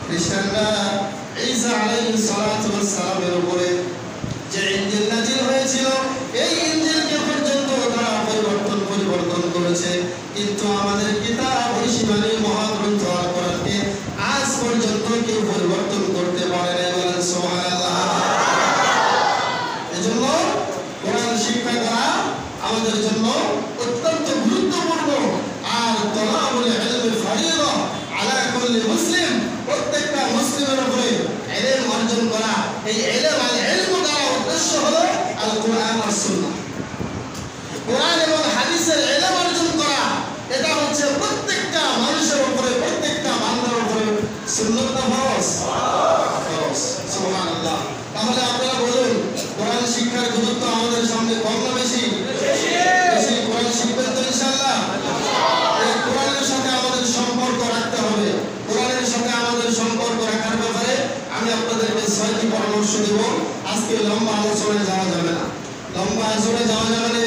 খ্রিস্টানরা ঈসা আলাইহিস সালাতু ওয়াস সালামের উপরে যে ইনজিল নাযিল হয়েছিল এই ইনজিলকে পর্যন্ত তারা পরিবর্তন করেছে, কিন্তু আমাদের কিতাব ঐশীবাণী মহাগ্রন্থ আল কোরআনকে আজ পর্যন্ত কেউ পরিবর্তন করতে পারে না। বলেন সুবহানাল্লাহ। এজন্য কোরআন শিক্ষা করা আমাদের জন্য অত্যন্ত গুরুত্বপূর্ণ। আর তালাবুল ইলমি ফরিয়দা আলা কুল্লি মুসলিম, প্রত্যেকটা মুসলিমের উপরে ইলম অর্জন করা। এই ইলম আল ইলম দ্বারা উদ্দেশ্য হলো আল কোরআন আর সুন্নাহ, কোরআন এবং হাদিসের ইলম অর্জন করা। এটা হচ্ছে প্রত্যেকটা মানুষের উপরে, প্রত্যেকটা বান্দার উপরে সুন্নাত না ফরজ? ফরজ। সুবহানাল্লাহ। তাহলে আপনারা বলুন, কোরআন শিক্ষার গুরুত্ব আমাদের সামনে কম না বেশি? বেশি। কোরআন শিখবেন তো ইনশাআল্লাহ? এই কোরআনের সাথে আমাদের সম্পর্ক রাখতে হবে। কোরআনের সাথে আমাদের সম্পর্ক রাখার ব্যাপারে আমি আপনাদেরকে 6টি পরামর্শ দেব। আজকে লম্বা আলোচনায় যাওয়া যাবে না,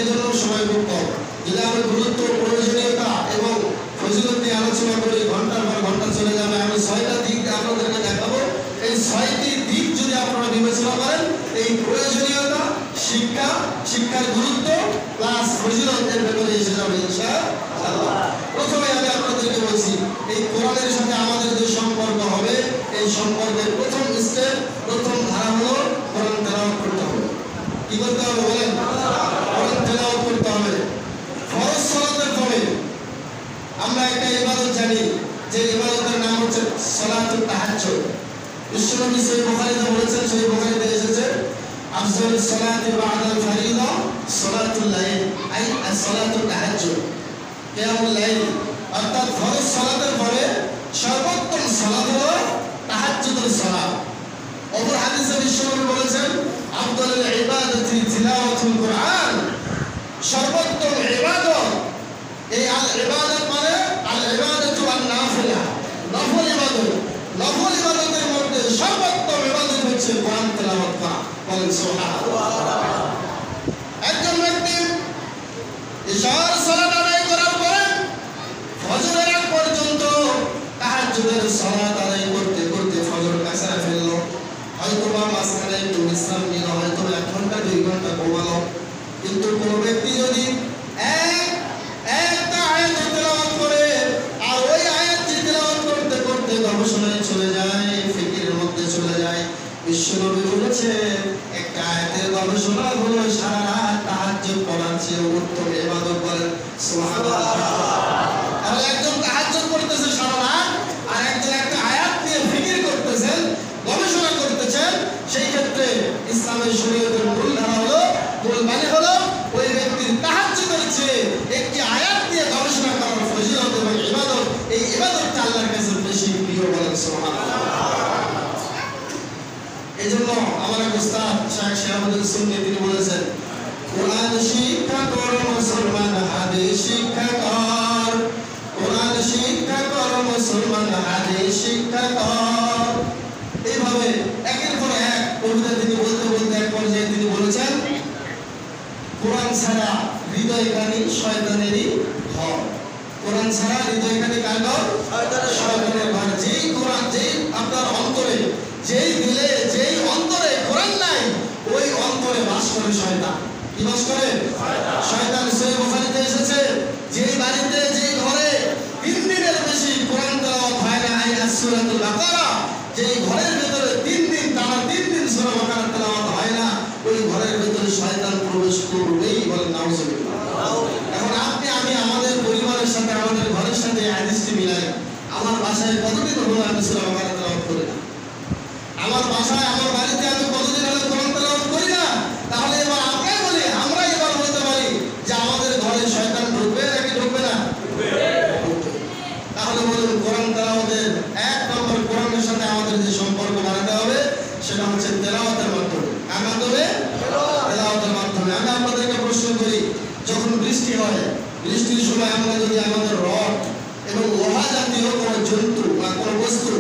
এই জন্য সময় খুব কম। যদি আমি গুরুত্ব, প্রয়োজনীয়তা এবং ফজিলত নিয়ে আলোচনা করি, ঘন্টার পর ঘন্টা চলে যাবে। আমি 6টা দিক আপনাদেরকে দেখাবো। এই 6টি দিক যদি আপনারা বিবেচনা করেন, এই প্রয়োজনীয়তা, শিক্ষার গুরুত্ব প্লাস ফজিলতের ব্যাপারে এসে যাবে ইনশাআল্লাহ। প্রথমে আমি আপনাদেরকে বলছি, এই কোরআনের সাথে আমাদের যে সম্পর্ক হবে, এই সম্পর্কের প্রথম স্টেপ, প্রথম ধারা হলো কোরআন তেলাওয়াত করতে হবে। কি করতে হবে বলেন? কোরআন তেলাওয়াত করতে হবে। ফরজ সালাতের পরে আমরা একটা ইবাদত জানি, যে ইবাদতের নাম হচ্ছে সালাতুত তাহাজ্জুদ। বিশ্বনবী সহিহ বুখারীতে বলেছেন, সহিহ বুখারীতে এসেছে, আফজালুস সালাতি বা'দাল ফারিদা সালাতুল লাইল, আই as-সালাতুত তাহাজ্জুদ, কিয়ামুল লাইল। অর্থাৎ ফরজ সালাতের পরে সর্বোত্তম সালাত হলো তাহাজ্জুদের সালাত। অপর হাদিসে বিশ্বনবী বলেছেন, আফদালুল ইবাদাতি তিলাওয়াতুল কোরআন, সর্বোত্তম ইবাদত। এই আল ইবাদত মানে আল ইবাদাতু আন নাফিলা, নফল ইবাদত। নফল ইবাদতের মধ্যে সর্বোত্তম ইবাদত হচ্ছে কোরআন তেলাওয়াত করা। বলেন সুবহানাল্লাহ। একজন ব্যক্তি ইশার সালাত আদায় করার পরে ফজরের আগ পর্যন্ত তাহাজ্জুদের সালাত আদায় করতে করতে ফজর কাছায় ফেললো, হয়তোবা মাঝখানে একটু বিশ্রাম নিল, হয়তো 1 ঘন্টা 2 ঘন্টা ঘুমালো। কিন্তু কোনো ব্যক্তি যদি একটা আয়াত তেলাওয়াত করে আর ওই আয়াতটি তেলাওয়াত করতে করতে গবেষণায় চলে যায়, ফিকিরের মধ্যে চলে যায়, বিশ্বনবী বলেছে একটা আয়াতের গবেষণা হলো সারা রাত তাহাজ্জুদ পড়ার চেয়ে উত্তম ইবাদত। বলেন সুবহানাল্লাহ। তাহলে একজন তাহাজ্জুদ পড়তেছে সারা রাত, আর একজন একটা আয়াত নিয়ে ফিকির করতেছেন, গবেষণা করতেছেন। সেই ক্ষেত্রে ইসলামের শরীয়তের মূল ধারা হলো, মূল মানে হলো ওই ব্যক্তির তাহাজ্জুদের চেয়ে একটি আয়াত নিয়ে গবেষণা করার ফজিলত এবং ইবাদত, এই ইবাদতটা আল্লাহর কাছে বেশি প্রিয়। বলেন সুবহানাল্লাহ। এজন্য আমার এক উস্তাদ শাইখ শিহাবুদ্দিন সুন্নী তিনি বলেছেন, কোরআন শিক্ষা কর মুসলমান, হাদিস শিক্ষা কর। কোরআন শিক্ষা কর মুসলমান, হাদিস শিক্ষা কর। এইভাবে একের পর এক কবিতা তিনি বলতে বলতে এক পর্যায়ে তিনি বলেছেন, কোরআন ছাড়া হৃদয়খানি শয়তানেরই ঘর। কোরআন ছাড়া হৃদয়খানি কার ঘর? শয়তানের ঘর। যেই কোরআন, যেই আপনার অন্তরে, যেই দিলে, যেই অন্তরে কোরআন নাই, ওই অন্তরে বাস করে শয়তান। কি বাস করে? শয়তান। সহিহ বুখারীতে এসেছে, যেই বাড়িতে, যেই ঘরে 3 দিনের বেশি কোরআন তেলাওয়াত হয় না, আই সূরাতুল বাকারা, যেই ঘরের ভিতরে 3 দিন টানা 3 দিন সূরা বাকারা তেলাওয়াত হয় না, ওই ঘরের ভিতরে শয়তান প্রবেশ করবেই। বলেন নাউজুবিল্লাহ। এখন আপনি আমি আমাদের পরিবারের সাথে, আমাদের ঘরের সাথে হাদিসটি মিলাই। আমার বাসায় কতদিন হলো আমি সূরা বাকারা তেলাওয়াত করি না? আমার বাসায়, আমার বাড়িতে আমি কতদিন হলো কোরআন তেলাওয়াত করি না? তাহলে এবার আমরাই বলি, আমরা এবার বলতে পারি যে আমাদের ঘরে শয়তান ঢুকবে নাকি ঢুকবে না? তাহলে বলুন, কোরআন তেলাওয়াতের 1 নম্বর, কোরআনের সাথে আমাদের যে সম্পর্ক বাড়াতে হবে সেটা হচ্ছে তেলাওয়াতের মাধ্যমে। কার মাধ্যমে? তেলাওয়াতের মাধ্যমে। আমি আপনাদেরকে প্রশ্ন করি, যখন বৃষ্টি হয়, বৃষ্টির সময় আমরা যদি আমাদের রড এবং লোহা জাতীয় কোনো জন্তু বা কোনো বস্তু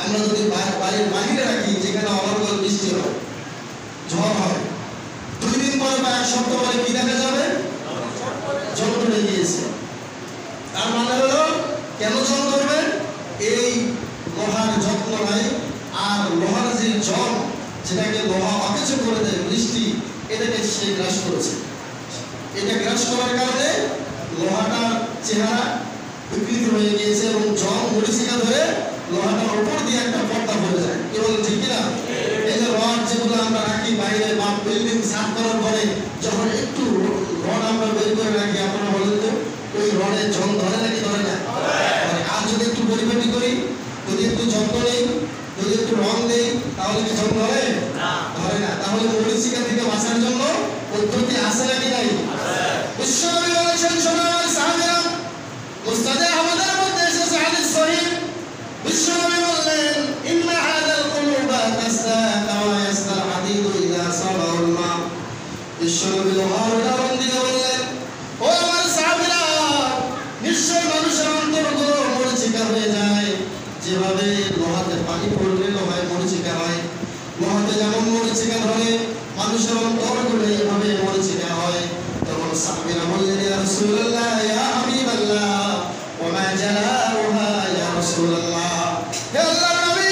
আমরা যদি বাড়ির বাহিরে রাখি, যেখানে অনর্গল বৃষ্টি হয়, ঝড় হয়, 2 দিন পরে বা 1 সপ্তাহ পরে কি দেখা যাবে? জল ধরে গিয়েছে। তার মানে হলো, কেন জল ধরবে? এই লোহার যত্ন নাই, যেটাকে লোহা অকেজো করে দেয়, বৃষ্টি, এটাকে সে গ্রাস করেছে। এটা গ্রাস করার কারণে লোহাটার চেহারা বিকৃত হয়ে গিয়েছে এবং জং মরিচিকা ধরে লোহাটার উপর দিয়ে একটা পর্দা পড়ে যায়। কি বলেন ঠিক কিনা? এই যে রড যেগুলো আমরা রাখি বাইরে বা বিল্ডিং সাফ করার পরে যখন একটু রড আমরা বের করে রাখি, আপনারা বলেন তো ওই রডের জং ধরে নাকি ধরে না? আর যদি একটু পরিপাটি করি, যদি একটু যত্ন নেই, যদি একটু রং দেই, তাহলে কি জং ধরে? ধরে না। তাহলে মরিচিকা থেকে বাঁচার জন্য পদ্ধতি আছে নাকি নাই? বিশ্বনবী বলেছেন, শোনো আমার সাহাবীরা, মুস্তাদে আহমদের মধ্যে এসেছে হাদিস সহিহ। বিশ্বনবী বললেন, ইন্না হাদাল কুলুবা তাসদা কামা ইয়াসদাল হাদিদু ইযা সাবাহুল মা। বিশ্বনবী লোহার উদাহরণ দিয়ে বললেন, ও আমার সাহাবীরা, নিশ্চয় মানুষের অন্তরগুলো মরিচিকা হয়ে যায়, যেভাবে লোহাতে পানি পড়লে লোহায় মরিচিকা হয়, লোহাতে যেমন মরিচিকা ধরে, মানুষের অন্তরগুলো এইভাবে মরিচিকা হয়। তখন সাহাবীরা বললেন, ইয়া রাসূলুল্লাহ, ইয়া হাবিবাল্লাহ, ওয়া মা জালাউহা ইয়া রাসূলুল্লাহ। হে আল্লাহর নবী,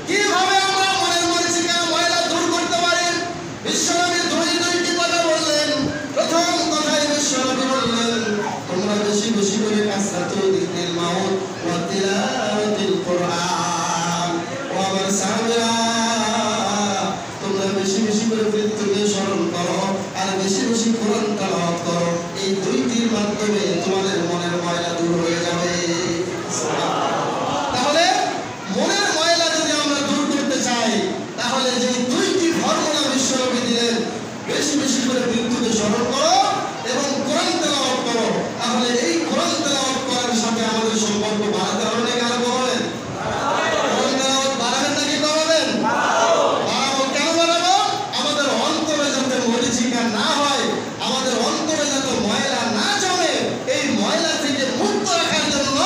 কিভাবে আমরা মনের মরিচিকা ময়লা দূর করতে পারি? বিশ্বনবী দুইটি কথা বললেন। প্রথম কথাই বিশ্বনবী বললেন, তোমরা বেশি বেশি করে কাসরাতুল যিকরিল মাউত ওয়া তিলাওয়াতিল কুরআন। ও আমার সাহাবীরা, তোমরা বেশি বেশি করে মৃত্যুকে স্মরণ করো আর বেশি বেশি কোরআন তেলাওয়াত করো। এই দুইটির মাধ্যমে তোমাদের মনের ময়লা দূর হয়ে যাবে। তাহলে মনের ময়লা যদি আমরা দূর করতে চাই, তাহলে যে দুইটি ফর্মুলা বিশ্বনবী দিলেন, বেশি বেশি করে মৃত্যুকে স্মরণ করো এবং কোরআন তেলাওয়াত করো, তাহলে এই কোরআন তেলাওয়াত করার সাথে আমাদের সম্পর্ক বাড়াতে হবে নাকি আরো কমাবেন? কোরআন তেলাওয়াত বাড়াবেন নাকি কমাবেন? বাড়াবো। কেন বাড়াবো? আমাদের অন্তরে যাতে মরিচিকা না হয়, আমাদের অন্তরে যাতে ময়লা না জমে, এই ময়লা থেকে মুক্ত রাখার জন্য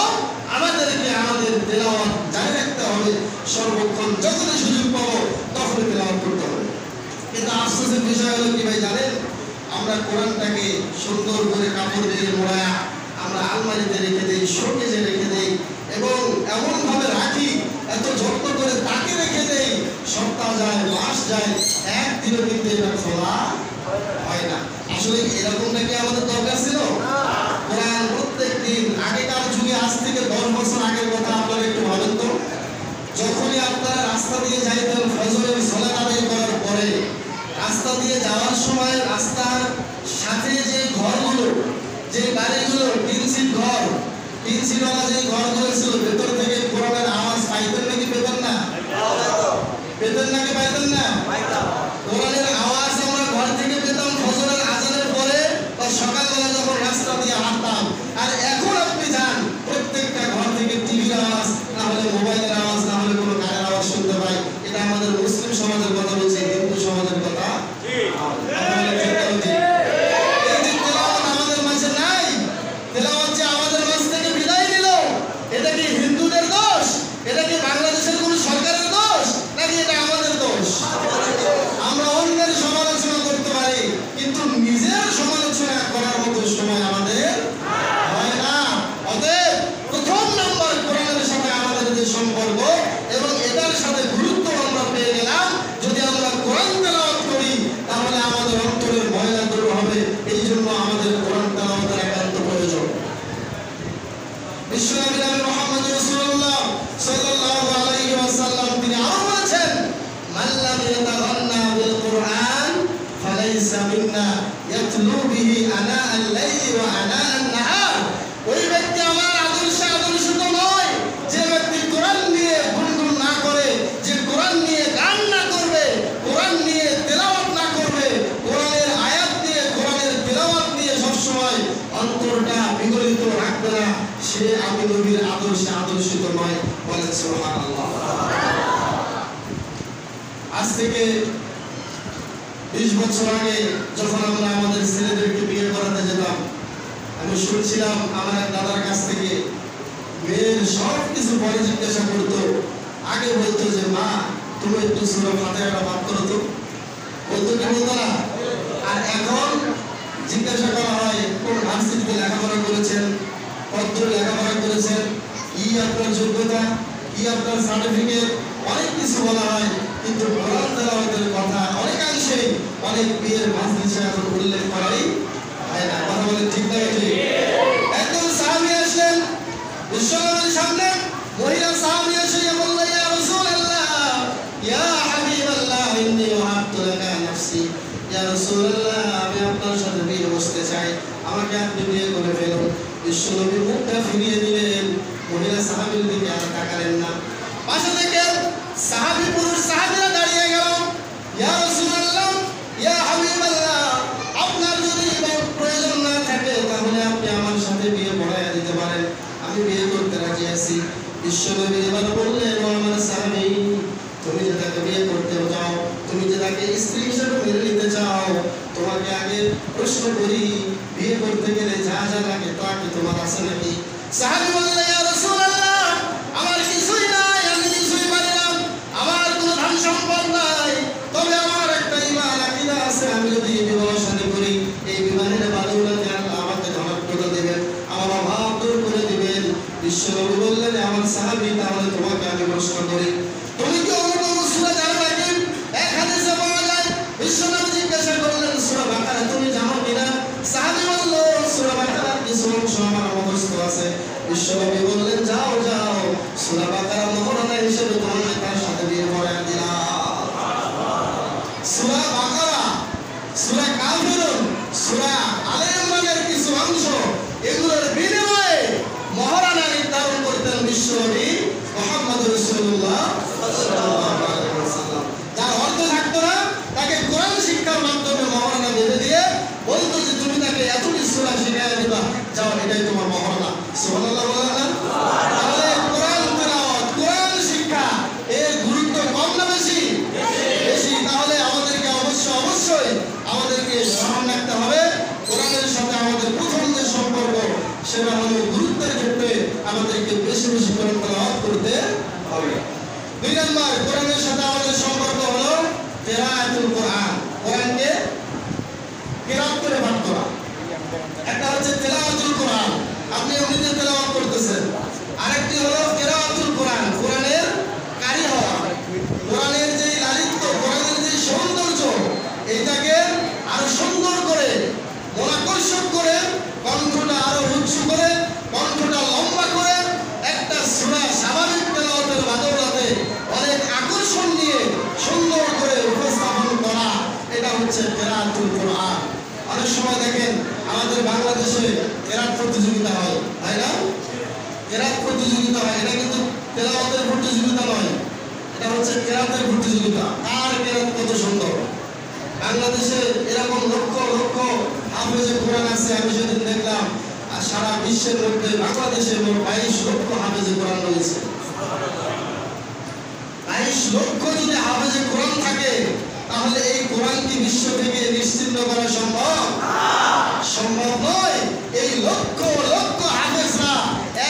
আমাদেরকে আমাদের তেলাওয়াত জারি রাখতে হবে। সর্বক্ষণ যখনই সুযোগ পাবো তখনই তেলাওয়াত করতে হবে। কিন্তু আফসোসের বিষয় হলো কি ভাই জানেন, আমরা কোরআনটাকে সুন্দর করে কাপড় দিয়ে মোড়ায়া আমরা আলমারিতে রেখে দেই, শোকেজে রেখে দেই এবং এমনভাবে রাখি, এত যত্ন করে তাকে রেখে দেই, সপ্তাহ যায়, মাস যায়, একদিনও কিন্তু এটা খোলা হয় না। আসলে এরকমটা কি আমাদের দরকার ছিল? কোরআন প্রত্যেক দিন, আগেকার যুগে, আজ থেকে 10 বছর আগের কথা আপনারা একটু ভাবেন তো, যখনই আপনারা রাস্তা দিয়ে যাইতেন ফজরের সালাত আদায় করার পরে, রাস্তা দিয়ে যাওয়ার সময় রাস্তার সাথে যে ঘরগুলো, যে বাড়িগুলো, টিনসিট ঘর, টিনসিটওয়ালা যে ঘরগুলো ছিল, ভেতর থেকে কোরআনের আওয়াজ পাইতেন নাকি পেতেন না? পেতেন নাকি পাইতেন না? কোরআনের আওয়াজ আমরা ঘর থেকে পেতাম ফজরের আজানের পরে বা সকালবেলা যখন রাস্তা দিয়ে হাঁটতাম। আর এখন আপনি যান, প্রত্যেকটা ঘর থেকে টিভির আওয়াজ, না হলে মোবাইলের আওয়াজ, না হলে কোনো গানের আওয়াজ শুনতে পাই। এটা আমাদের মুসলিম সমাজের কথা বলছে, হিন্দু সমাজের কথা? এই যে তেলাওয়াত আমাদের মাঝে নাই, তেলাওয়াত যে আমাদের মাঝ থেকে বিদায় নিল, এটা কি হিন্দুদের দোষ? এটা কি বাংলাদেশের কোনো সরকারের দোষ, নাকি এটা আমাদের দোষ? আমরা অন্যের সমালোচনা করতে পারি, কিন্তু নিজের সমালোচনা করার মতো সময় আমাদের হয় না। অতএব প্রথম নাম্বার কোরআনের সাথে আমাদের যে সম্পর্ক এবং এটার সাথে গুরুত্ব আমরা পেয়ে গেলাম, যদি আমরা কোরআন তেলাওয়াত করি তাহলে আমাদের অন্তরের ময়লা দূর হবে। এই জন্য আমাদের কোরআন তেলাওয়াতের একান্ত প্রয়োজন। বিশ্বনবী মুহাম্মদ রাসূলুল্লাহ সাল্লাল্লাহু আলাইহি ওয়াসাল্লাম তিনি আরো বলেছেন, মান লাম ইয়াতাগান্না বিল কুরআন ফালাইসা মিন্না ইয়াতলু বিহি আনা আল-লাইলি ওয়া আনা আন-নাহার। ওই ব্যক্তি আমার আদর্শিত নয় যে ব্যক্তি কোরআন নিয়ে গুনগুন না করে, যে কোরআন নিয়ে গান না করবে, কোরআন নিয়ে তেলাওয়াত না করবে, কোরআনের আয়াত নিয়ে, কোরআনের তেলাওয়াত নিয়ে সবসময় অন্তরটা বিগলিত রাখবে না, সে আমি নবীর আদর্শে আদর্শিত নয়। বলেন সুবহানাল্লাহ। আজ থেকে 20 বছর আগে যখন আমরা আমাদের ছেলেদেরকে বিয়ে করাতে যেতাম, আমি শুনছিলাম আমার এক দাদার কাছ থেকে, মেয়ের সব কিছু পরে জিজ্ঞাসা করতো। আগে বলতো যে মা তুমি একটু সূরা ফাতিহাটা পাঠ করো তো, বলতো কি বলতো না? আর এখন জিজ্ঞাসা করা হয় কোন ভার্সিটিতে লেখাপড়া করেছেন, কত লেখাপড়া করেছেন, কি আপনার যোগ্যতা, কি আপনার সার্টিফিকেট, অনেক কিছু বলা হয়। কিন্তু কোরআন তেলাওয়াতের কথা অনেকাংশেই অনেক পীর মাজলিসে এখন উল্লেখ করাই হয় না। কথা বলেন ঠিক না ঠিক? একজন সাহাবী আসলেন বিশ্বনবীর সামনে, মহিলা সাহাবী এসে বললেন, ইয়া রাসূলুল্লাহ, ইয়া হাবিবাল্লাহ, ইন্নী ওয়াহাবতু লাকা নাফসি। ইয়া রাসূলুল্লাহ, আমি আপনার সাথে বিয়ে বসতে চাই, আমাকে আপনি বিয়ে করে ফেলুন। বিশ্বনবী মুখটা ফিরিয়ে দিলেন, মহিলা সাহাবীর দিকে আর তাকালেন না। পাশে থেকে সাহাবী পুরুষ সাহাবীরা দাঁড়িয়ে গেল, ইয়া রাসূলুল্লাহ, ইয়া হাবিবাল্লাহ, আপনার যদি প্রয়োজন না থাকে তাহলে আপনি আমার সাথে বিয়ে পড়াইয়া দিতে পারেন, আমি বিয়ে করতে রাজি আছি। বিশ্বনবী এবার বললেন, ও আমার সাহাবী, তুমি যে তাকে বিয়ে করতে চাও, তুমি যে তাকে স্ত্রী হিসেবে মেনে নিতে চাও, তোমাকে আগে প্রশ্ন করি, বিয়ে করতে গেলে যা যা লাগে তা কি তোমার আছে নাকি? সাহাবী বললেন, ইয়া রাসূলুল্লাহ, আমার কিছুই নাই, আমি কিছুই পারি না, আমার কোনো ধন সম্পদ নাই, তবে আমার একটা ঈমান আকীদা আছে, আমি যদি বিবাহ শাদী করি, এই বিবাহের বাধ্যতাকে আল্লাহ আমাকে ধনাত্মতা দেবেন, আমার অভাব দূর করে দিবেন। বিশ্বনবী বললেন, আমার সাহাবী, তাহলে তোমাকে আমি প্রশ্ন করি, তুমি কি অন্য সূরা জানো নাকি? এক হাদিসে পাওয়া যায়, বিশ্বনবী জিজ্ঞাসা করলেন, সূরা বাকারা তুমি জানো কিনা? সাহাবী বলল, সূরা বাকারার কিছু অংশ আমার মুখস্থ আছে। বিশ্বনবী বললেন, যাও যাও, সূরা বাকারা মহারণা হিসেবে তোমাকে তার সাথে বিয়ে পড়ায় দিলাম। সূরা বাকারা, সূরা কাফিরুন, সূরা আলে ইমরানের কিছু অংশ, এগুলোর বিনিময়ে মহারণা নির্ধারণ করতেন বিশ্বনবী মুহাম্মদ রাসূলুল্লাহ সাল্লাল্লাহু আলাইহি ওয়াসাল্লাম। যার অর্থ থাকতো না, তাকে কোরআন শিক্ষার মাধ্যমে মহারণা বেঁধে দিয়ে বলতো যে তুমি তাকে এতটি সূরা শিখাইয়া দিবা, যাও, এটাই তোমার মহারণা। সুবহানাল্লাহ বলেন না? তাহলে কোরআন তেলাওয়াত, কোরআন শিক্ষা এর গুরুত্ব কম না বেশি? বেশি। তাহলে আমাদেরকে অবশ্যই আমাদেরকে স্মরণ রাখতে হবে, কোরআনের সাথে আমাদের প্রথম যে সম্পর্ক, সেটা হলো গুরুত্বের ক্ষেত্রে আমাদেরকে বেশি বেশি করে তেলাওয়াত করতে হবে। 2 নম্বর, কোরআনের সাথে আমাদের সম্পর্ক হলো কিরাআতুল কোরআন, কোরআনকে কিরাত করে পাঠ করা। একটা হচ্ছে তেলাওয়াতুল কোরআন, আপনি এমনিতে তেলাওয়াত করতেছেন, আরেকটি হলো কিরাআতুল কোরআন, কোরআনের কারি হওয়া, কোরআনের যে লালিত্য, কোরআনের যে সৌন্দর্য, এইটাকে আরো সুন্দর করে, মনাকর্ষক করে, কণ্ঠটা আরো উঁচু করে, কণ্ঠটা লম্বা করে, একটা সূরা স্বাভাবিক তেলাওয়াতের বদৌলতে অনেক আকর্ষণ নিয়ে সুন্দর করে উপস্থাপন করা, এটা হচ্ছে কিরাআতুল কোরআন। অনেক সময় দেখেন আমাদের বাংলাদেশে কেরাত প্রতিযোগিতা হয়, তাই না? কেরাত প্রতিযোগিতা হয়, এটা কিন্তু তেলাওয়াতের প্রতিযোগিতা নয়, এটা হচ্ছে কেরাতের প্রতিযোগিতা, কার কেরাত কত সুন্দর। বাংলাদেশে এরকম লক্ষ লক্ষ হাফেজে কোরআন আছে, আমি সেদিন দেখলাম, আর সারা বিশ্বের মধ্যে বাংলাদেশে মোট 22 লক্ষ হাফেজে কোরআন রয়েছে। 22 লক্ষ যদি হাফেজে কোরআন থাকে, তাহলে এই কোরআন কি বিশ্ব থেকে নিশ্চিহ্ন করা সম্ভব? সম্ভব নয়। এই লক্ষ লক্ষ হাফেজরা,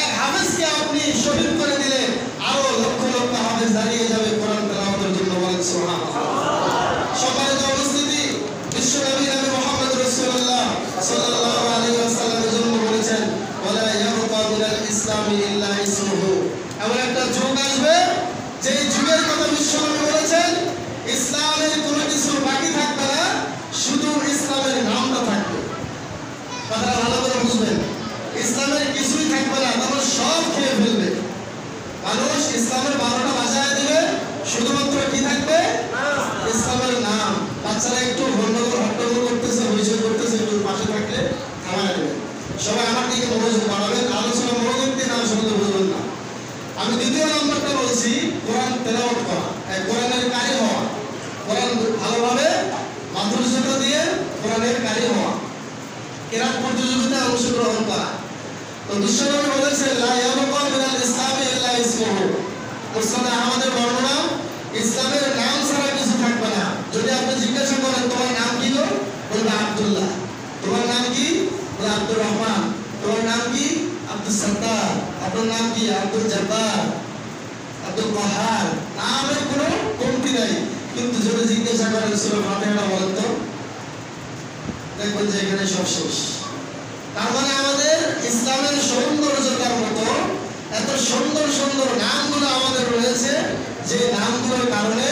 এক হাফেজকে আপনি শহীদ করে দিলে আরো লক্ষ লক্ষ হাফেজ দাঁড়িয়ে যাবে কোরআন তেলাওয়াতের জন্য। বলেন সুবহানাল্লাহ। সম্মানিত উপস্থিতি, বিশ্বনবী নবী মুহাম্মদ রাসূলুল্লাহ সাল্লাল্লাহু আলাইহি ওয়াসাল্লামের জন্য বলেছেন, ওয়ালা ইয়াবকা মিনাল ইসলামি ইল্লা ইসমুহু। এমন একটা যুগ আসবে, যে যুগের কথা বিশ্বনবী বলেছেন, ইসলামের কোনো কিছু বাকি থাকবে না, শুধু ইসলামের নামটা থাকবে। কথাটা ভালো করে বুঝবেন, ইসলামের কিছুই থাকবে না, তারপর সব খেয়ে ফেলবে মানুষ। ইসলামের 12টা বাজায় দিবে, শুধুমাত্র কি থাকবে? ইসলামের নাম। বাচ্চারা একটু গন্ডগোল হট্টগোল করতেছে, হইচই করতেছে, একটু পাশে থাকলে থামায় দেবেন। সবাই আমার দিকে মনোযোগ বাড়াবেন, আলোচনা মনোযোগ দিয়ে না শুনতে বুঝবেন না। আমি দ্বিতীয় নম্বরটা বলছি, কোরআন তেলাওয়াত করা, কোরআনের কারি হওয়া, কোরআন ভালোভাবে মাধুর্যতা দিয়ে কোরআনের কারি হওয়া, কেরাত প্রতিযোগিতায় অংশগ্রহণ করা। তো বিশ্বনবী বলেছেন, লা ইয়াবকা মিনাল ইসলামি ইল্লা ইসমুহু। মুসনাদে আহমদের বর্ণনা, ইসলামের নাম ছাড়া কিছু থাকবে না। যদি আপনি জিজ্ঞাসা করেন, তোমার নাম কি গো? বলবে আব্দুল্লাহ। তোমার নাম কি? বলে আব্দুর রহমান। তোমার নাম কি? আব্দুল সত্তার। আপনার নাম কি? আব্দুল জব্বার, আব্দুল কাহার। নামের কোনো কমতি নাই, কিন্তু যদি জিজ্ঞাসা করেন সূরা ফাতিহাটা বলেন তো, দেখবেন যে এখানে সব শেষ। তার মানে আমাদের ইসলামের সৌন্দর্যতার মতো এত সুন্দর সুন্দর নামগুলো আমাদের রয়েছে, যে নামগুলোর কারণে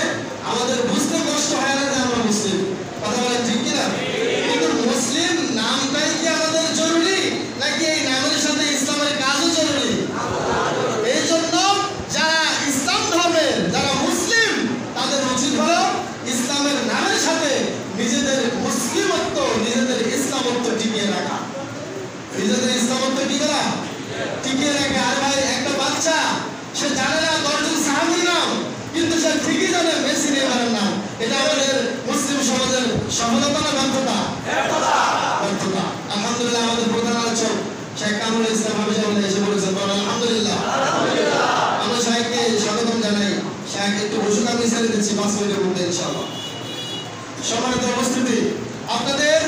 একটু ওষুধ আমি ছেড়ে দিচ্ছি 5 মিনিটের মধ্যে ইনশাআল্লাহ। সম্মানিত উপস্থিতি, আপনাদের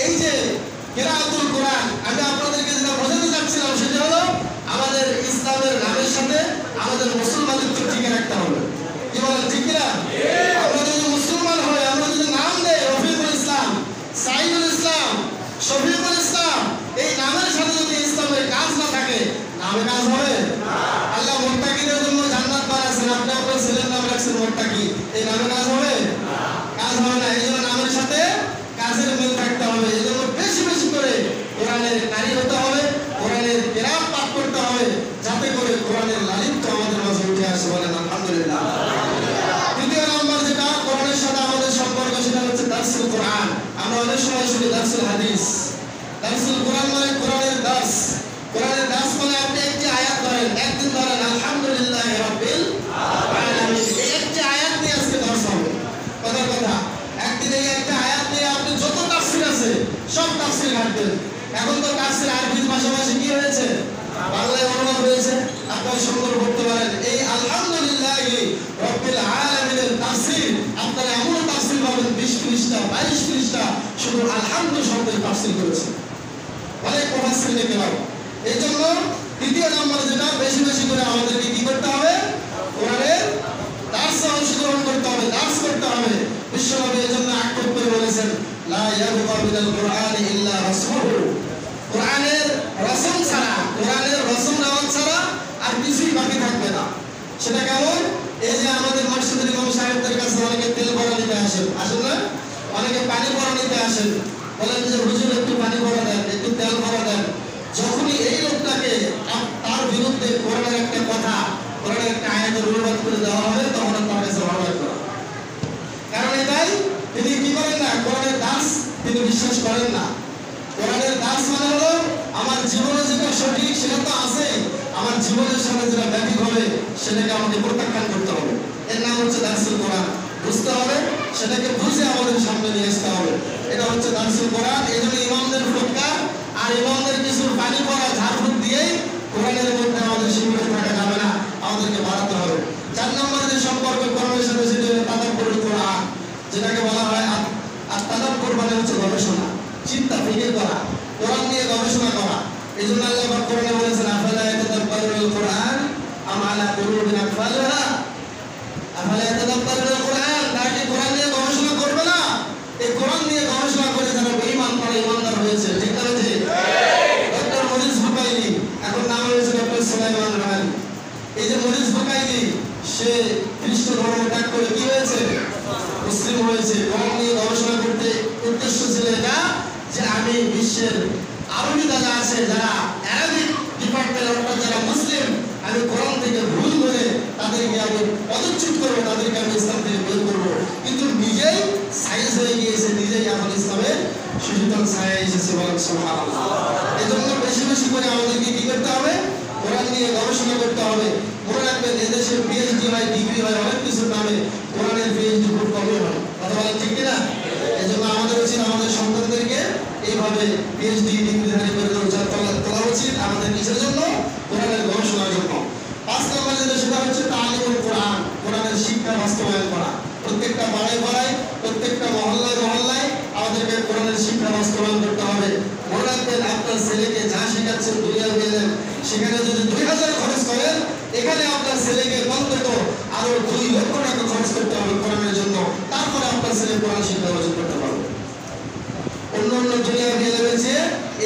এই যে কিরাআতুল কোরআন আমি আপনাদেরকে যেটা বোঝাতে চাচ্ছিলাম সেটা হলো আমাদের ইসলামের নামের সাথে আমাদের মুসলমানের টিকে রাখতে হবে। কি বলেন ঠিক কিনা? আমরা যদি মুসলমান হই, আমরা যদি নাম দেই রফিকুল ইসলাম, সাইদুল ইসলাম, শফিকুল ইসলাম, এই নামের সাথে যদি ইসলামের কাজ না থাকে নামে কাজ হবে? আল্লাহ মুত্তাকিদের জন্য জান্নাত বানাচ্ছেন, আপনি আপনার ছেলের নাম রাখছেন মুত্তাকি, এই নামে কাজ হবে? কাজ হবে না। এই জন্য নামের সাথে কাজের মিল থাকতে হবে। এই জন্য বেশি বেশি করে কোরআনের নারী হতে হবে, কোরআনের কিরাত পাঠ করতে হবে, যাতে করে কোরআনের লালিত্য আমাদের মাঝে উঠে আসে। বলেন আলহামদুলিল্লাহ। দ্বিতীয় নম্বর যেটা কোরআনের সাথে আমাদের সম্পর্ক সেটা হচ্ছে দারসুল কোরআন। আমরা অনেক সময় শুনি দারসুল হাদিস। দারসুল কোরআন মানে কোরআনের দাস। কোরআনের দাস মানে আপনি একটি আয়াত ধরেন, একদিন ধরেন আলহামদুলিল্লাহ রাব্বিল আলামিন, এই একটি আয়াত নিয়ে আজকে দর্শ হবে। কথার কথা, একদিন এই একটা আয়াত নিয়ে আপনি যত তাফসীর আছে সব তাফসীর ঘাটবেন। এখন তো তাফসীর আরবির পাশাপাশি কি হয়েছে, বাংলায় অনুবাদ হয়েছে, আপনারা সুন্দর করতে পারেন। এই আলহামদুলিল্লাহ রাব্বিল আলামিনের তাফসীর আপনারা এমন তাফসীর পাবেন 20 পৃষ্ঠা 22 পৃষ্ঠা শুধু আলহামদু শব্দের তাফসীর করেছে অনেক মুফাসসিরিনে কেরাম। এই জন্য তৃতীয় নম্বর যেটা বেশি বেশি করে আমাদেরকে কি করতে হবে, কোরআনের দার্সে অংশগ্রহণ করতে হবে, দার্স করতে হবে। বিশ্বনবী এই জন্য আক্ষেপ করে বলেছেন লা ইয়াবকা মিনাল কোরআনি ইল্লা রাসূলু, কোরআনের রসম ছাড়া, কোরআনের রসম নেওয়া ছাড়া আর কিছুই বাকি থাকবে না। সেটা কেমন? এই যে আমাদের মসজিদের ইমাম সাহেবদের কাছে অনেকে তেল ভরা নিতে আসেন, আসেন না? অনেকে পানি ভরা নিতে আসেন, বলেন যে হুজুর একটু পানি ভরা দেন, একটু তেল ভরা দেন। যখনই এই লোকটাকে তার বিরুদ্ধে কোরআনের একটা কথা, কোরআনের একটা আয়াতের অনুবাদ করে দেওয়া হবে, তখন তার কাছে ভালো লাগবে না। কারণ এটাই তিনি কি করেন না, কোরআনের দাস তিনি বিশ্বাস করেন না। কোরআনের দাস মানে হলো আমার জীবনে যেটা সঠিক সেটা তো আছে, আমার জীবনের সাথে যেটা ব্যাপক হবে সেটাকে আমাকে প্রত্যাখ্যান করতে হবে। এর নাম হচ্ছে দারসুল কোরআন। বুঝতে হবে, সেটাকে বুঝে আমাদের সামনে নিয়ে আসতে হবে। এটা হচ্ছে দারসুল কোরআন। এই জন্য ইমামদের ফুটকা আর ইমামদের কিছু পানি পড়া ঝাড়ফুঁক দিয়েই কোরআনের মধ্যে আমাদের সীমিত থাকা যাবে না, আমাদেরকে বাড়াতে হবে। 4 নম্বর যে সম্পর্ক কোরআনের সাথে সেটা হলো তাদাব্বুরুল কোরআন, যেটাকে বলা হয় আর তাদাব্বুর মানে হচ্ছে গবেষণা, চিন্তা ফিকির করা, কোরআন নিয়ে গবেষণা করা। এই জন্য আল্লাহ পাক কোরআনে বলেছেন আফালা ইয়াতাদাব্বারুল কোরআন আম আলা কুলুবিন আকফালুহা, আফালা ইয়াতাদাব্বারুল কোরআন, তারা কি কোরআন নিয়ে গবেষণা করবে না? এই কোরআন নিয়ে গবেষণা করে যারা বেঈমান তারা ঈমানদার হয়েছে। ঠিক না? ঠিক। ডক্টর মরিস বুকাইলি, এখন নাম হয়েছে ডক্টর সুলাইমান রাহানি। এই যে মরিস বুকাইলি, সে খ্রিস্ট ধর্ম ত্যাগ করে কি হয়েছে, মুসলিম হয়েছে। কোরআন নিয়ে গবেষণা করতে উদ্দেশ্য ছিল এটা যে আমি বিশ্বের আরবি যারা আছে, যারা অ্যারাবিক ডিপার্টমেন্ট অর্থাৎ যারা মুসলিম, আমি কোরআন থেকে ভুল করে তাদেরকে আমি পদচ্যুত করবো, তাদেরকে আমি ইসলাম থেকে বের করবো। কিন্তু নিজেই সাইজ হয়ে গিয়েছে, নিজেই এখন ইসলামের সুশীতল ছায়া এসেছে। বলেন সুবহানাল্লাহ। এই জন্য বেশি বেশি করে আমাদেরকে কি করতে হবে, কোরআন নিয়ে গবেষণা করতে হবে। মনে রাখবেন এদেশে পিএইচডি হয়, ডিগ্রি হয়, অনেক কিছুর নামে কোরআনের পিএইচডি খুব কমই হয়। কথা বলেন ঠিক কিনা? এই জন্য আমাদের উচিত আমাদের সন্তানদেরকে এইভাবে পিএইচডি ডিগ্রিধারী করে তোলা উচিত আমাদের নিজের জন্য, কোরআনের গবেষণার জন্য। 5 নম্বর যেটা সেটা হচ্ছে তালিমুল কোরআন, কোরআনের শিক্ষা বাস্তবায়ন করা। প্রত্যেকটা পাড়ায় পাড়ায়, প্রত্যেকটা মহল্লায় মহল্লায় আমাদেরকে কোরআনের শিক্ষা বাস্তবায়ন করতে হবে। মনে রাখবেন আপনার ছেলেকে যা শেখাচ্ছেন দুনিয়ার গেলেন, সেখানে যদি 2000 খরচ করেন, এখানে আপনার ছেলেকে অন্তত আরো 2 লক্ষ টাকা খরচ করতে হবে কোরআনের জন্য। তারপরে আপনার ছেলে কোরআন শিক্ষা অর্জন করতে পারবে। অন্য অন্য দুনিয়ার গেলেন যে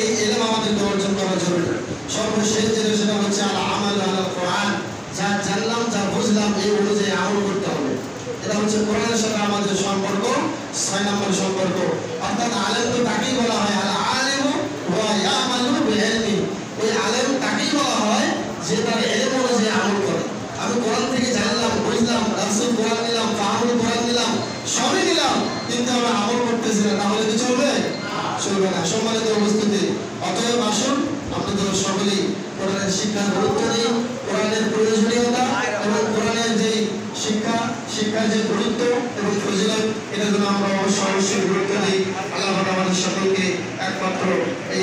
এই ইলম আমাদেরকে অর্জন করা জরুরি। সর্বশেষ যেটা সেটা হচ্ছে আল আমাল আলাল কোরআন, যা জানলাম যা বুঝলাম এই অনুযায়ী আমল করতে হবে। এটা হচ্ছে কোরআনের সাথে আমাদের সম্পর্ক। 6 নম্বর সম্পর্ক, অর্থাৎ আলেম তো তাকেই বলা হয় আল আলিমু ওয়া ইয়ামালু বিইলমি। ওই আলেম তাকেই বলা হয় যে তার ইলম অনুযায়ী আমল করে। আমি কোরআন থেকে জানলাম, বুঝলাম, রাসূল কোরআন নিলাম, ফাহমুল কোরআন নিলাম, সবই নিলাম, কিন্তু আমি আমল করতেছি না, তাহলে কি চলবে? চলবে না। সম্মানিত উপস্থিতি, অতএব আসুন আপনাদের সকলেই কোরআনের শিক্ষার গুরুত্ব দিই, কোরআনের প্রয়োজনীয়তা এবং কোরআনের যে শিক্ষার যে গুরুত্ব এবং ফজিলত, এটা যেন আমরা অবশ্যই গুরুত্ব দিই। আল্লাহ আমাদের সকলকে একমাত্র এই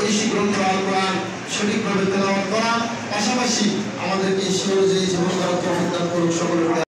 ঐশী গ্রন্থ আল কোরআন সঠিকভাবে তেলাওয়াত করা, পাশাপাশি আমাদেরকে সে অনুযায়ী জীবন করার তৌফিক দান করুন সকলের।